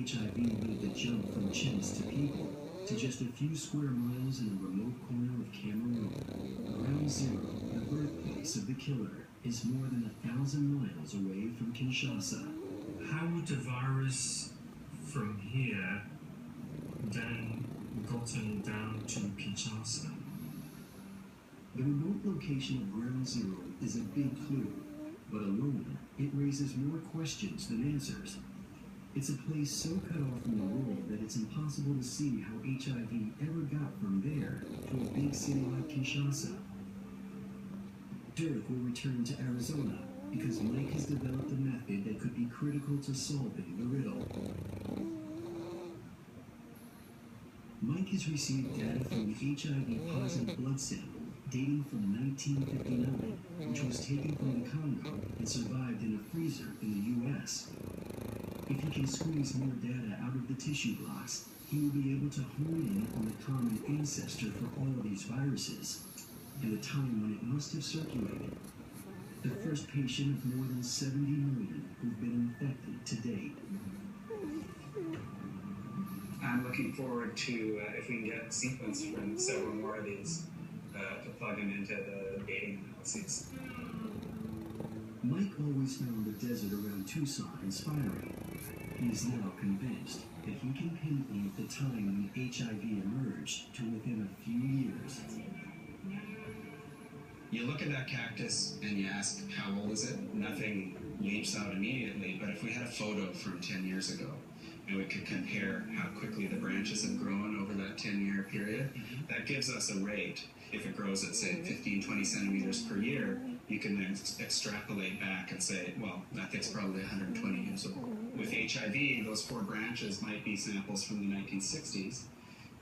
HIV made the jump from chimps to people to just a few square miles in a remote corner of Cameroon. Ground Zero, the birthplace of the killer, is more than 1,000 miles away from Kinshasa. How would the virus from here then gotten down to Kinshasa? The remote location of Ground Zero is a big clue, but alone, it raises more questions than answers. It's a place so cut off from the world that it's impossible to see how HIV ever got from there to a big city like Kinshasa. Dirk will return to Arizona because Mike has developed a method that could be critical to solving the riddle. Mike has received data from the HIV-positive blood sample dating from 1959, which was taken from the Congo and survived in a freezer in the U.S. If he can squeeze more data out of the tissue blocks, he will be able to hone in on the common ancestor for all of these viruses, and the time when it must have circulated. The first patient of more than 70 million who've been infected to date. I'm looking forward to if we can get sequence from several more of these to plug them into the dating analyses. Mike always found the desert around Tucson inspiring. He is now convinced that he can pinpoint the time when HIV emerged to within a few years. You look at that cactus and you ask, how old is it? Nothing leaps out immediately, but if we had a photo from 10 years ago, and we could compare how quickly the branches have grown over that 10-year period, that gives us a rate. If it grows at, say, 15, 20 centimeters per year, you can then extrapolate back and say, well, that thing's probably 120 years old. With HIV, those 4 branches might be samples from the 1960s.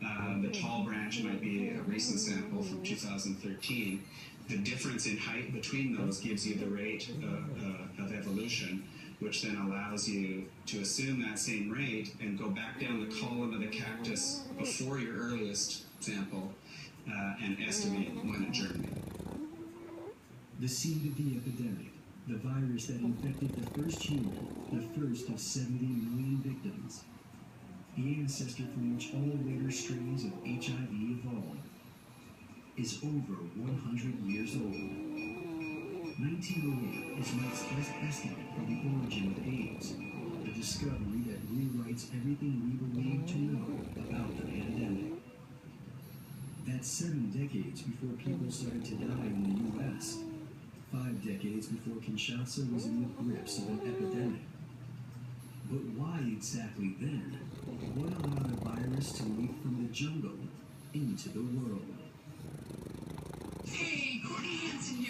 The tall branch might be a recent sample from 2013. The difference in height between those gives you the rate of evolution, which then allows you to assume that same rate and go back down the column of the cactus before your earliest sample and estimate when it germinated. The seed of the epidemic, the virus that infected the first human, the first of 70 million victims. The ancestor from which all later strains of HIV evolved, is over 100 years old. 1908 is Mike's best estimate for the origin of AIDS, the discovery that rewrites everything we believe to know about the pandemic. That's 7 decades before people started to die in the U.S., 5 decades before Kinshasa was in the grips of an epidemic. But why exactly then? What allowed a virus to leap from the jungle into the world?